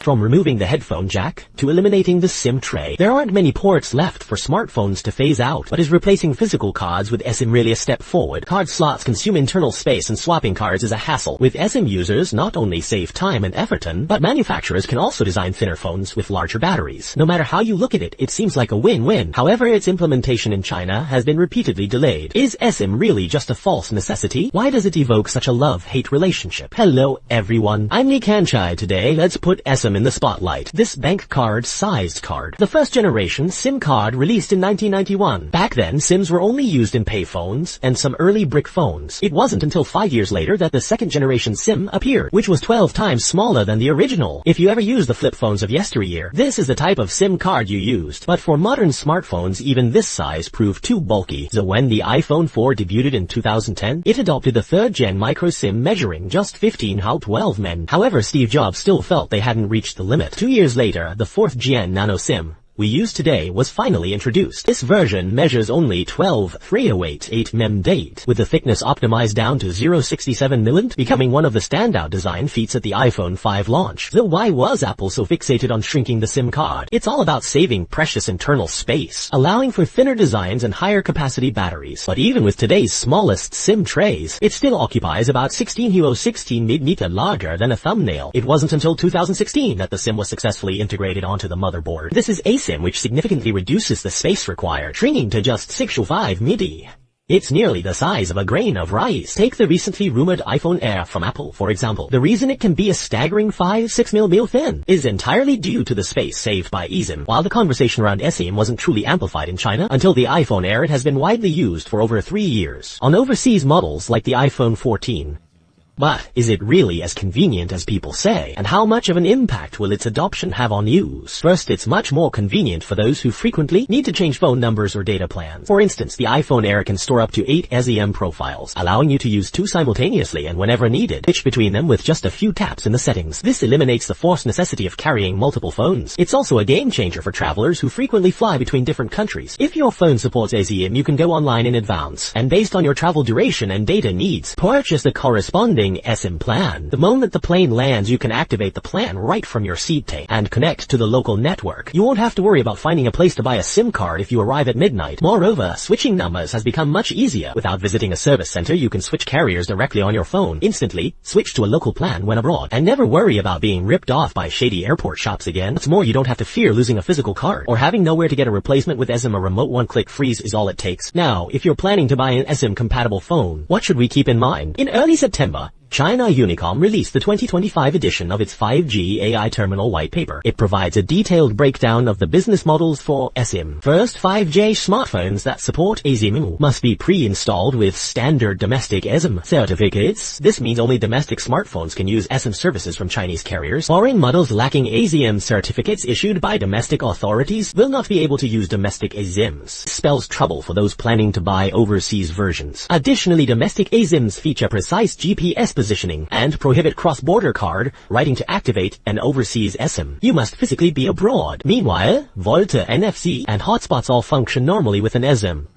From removing the headphone jack to eliminating the SIM tray, there aren't many ports left for smartphones to phase out. But is replacing physical cards with eSIM really a step forward? Card slots consume internal space and swapping cards is a hassle. With eSIM, users not only save time and effort, but manufacturers can also design thinner phones with larger batteries. No matter how you look at it, it seems like a win-win. However, its implementation in China has been repeatedly delayed. Is eSIM really just a false necessity? Why does it evoke such a love-hate relationship? Hello everyone, I'm Kanchai. Today, let's put eSIM in the spotlight. This bank card-sized card. The first generation SIM card released in 1991. Back then, SIMs were only used in payphones and some early brick phones. It wasn't until 5 years later that the second generation SIM appeared, which was 12 times smaller than the original. If you ever used the flip phones of yesteryear, this is the type of SIM card you used. But for modern smartphones, even this size proved too bulky. So when the iPhone 4 debuted in 2010, it adopted the third gen micro SIM measuring just 15x12 mm. However, Steve Jobs still felt they hadn't reached the limit. 2 years later, the fourth gen nano SIM we use today was finally introduced. This version measures only 12.308 mm date, with the thickness optimized down to 0.67 mm, becoming one of the standout design feats at the iPhone 5 launch. So why was Apple so fixated on shrinking the SIM card? It's all about saving precious internal space, allowing for thinner designs and higher capacity batteries. But even with today's smallest SIM trays, it still occupies about 16 mm larger than a thumbnail. It wasn't until 2016 that the SIM was successfully integrated onto the motherboard. This is eSIM, which significantly reduces the space required, shrinking to just 6.5 mm. It's nearly the size of a grain of rice. Take the recently rumored iPhone Air from Apple, for example. The reason it can be a staggering 5-6 mm thin is entirely due to the space saved by eSIM. While the conversation around eSIM wasn't truly amplified in China until the iPhone Air, it has been widely used for over 3 years on overseas models like the iPhone 14. But is it really as convenient as people say? And how much of an impact will its adoption have on use? First, it's much more convenient for those who frequently need to change phone numbers or data plans. For instance, the iPhone Air can store up to 8 eSIM profiles, allowing you to use 2 simultaneously and whenever needed, switch between them with just a few taps in the settings. This eliminates the forced necessity of carrying multiple phones. It's also a game changer for travelers who frequently fly between different countries. If your phone supports eSIM, you can go online in advance, and based on your travel duration and data needs, purchase the corresponding eSIM plan. The moment the plane lands, you can activate the plan right from your seat tape and connect to the local network. You won't have to worry about finding a place to buy a SIM card if you arrive at midnight. Moreover, switching numbers has become much easier. Without visiting a service center, you can switch carriers directly on your phone, instantly switch to a local plan when abroad, and never worry about being ripped off by shady airport shops again. What's more, you don't have to fear losing a physical card or having nowhere to get a replacement with eSIM. A remote one-click freeze is all it takes. Now, if you're planning to buy an eSIM-compatible phone, what should we keep in mind? In early September, China Unicom released the 2025 edition of its 5G AI Terminal White Paper. It provides a detailed breakdown of the business models for eSIM. First, 5G smartphones that support eSIM must be pre-installed with standard domestic eSIM certificates. This means only domestic smartphones can use eSIM services from Chinese carriers. Foreign models lacking eSIM certificates issued by domestic authorities will not be able to use domestic eSIMs. This spells trouble for those planning to buy overseas versions. Additionally, domestic eSIMs feature precise GPS positioning and prohibit cross-border card writing to activate an overseas eSIM. You must physically be abroad. Meanwhile, VoLTE, NFC, and hotspots all function normally with an eSIM.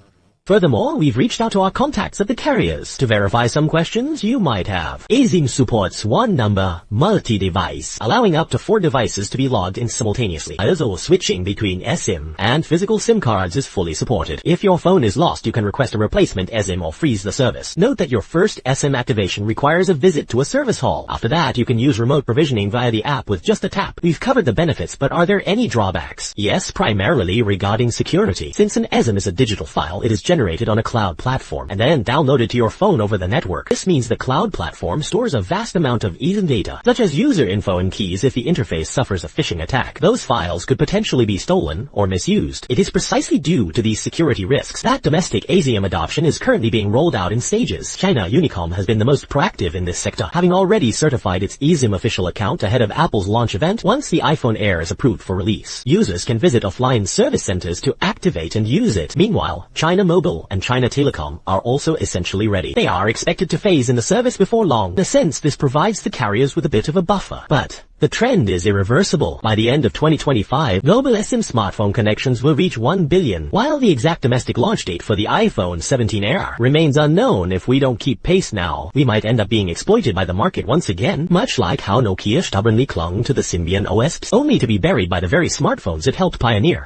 Furthermore, we've reached out to our contacts at the carriers to verify some questions you might have. eSIM supports one number, multi-device, allowing up to 4 devices to be logged in simultaneously. Also, switching between eSIM and physical SIM cards is fully supported. If your phone is lost, you can request a replacement eSIM or freeze the service. Note that your first eSIM activation requires a visit to a service hall. After that, you can use remote provisioning via the app with just a tap. We've covered the benefits, but are there any drawbacks? Yes, primarily regarding security. Since an eSIM is a digital file, it is generated on a cloud platform and then downloaded to your phone over the network. This means the cloud platform stores a vast amount of eSIM data, such as user info and keys. If the interface suffers a phishing attack, those files could potentially be stolen or misused. It is precisely due to these security risks that domestic eSIM adoption is currently being rolled out in stages. China Unicom has been the most proactive in this sector, having already certified its eSIM official account ahead of Apple's launch event. Once the iPhone Air is approved for release, users can visit offline service centers to activate and use it. Meanwhile, China Mobile Mobile and China Telecom are also essentially ready. They are expected to phase in the service before long. In a sense, this provides the carriers with a bit of a buffer. But the trend is irreversible. By the end of 2025, global SIM smartphone connections will reach 1 billion, while the exact domestic launch date for the iPhone 17 Air remains unknown. If we don't keep pace now, we might end up being exploited by the market once again, much like how Nokia stubbornly clung to the Symbian OS, only to be buried by the very smartphones it helped pioneer.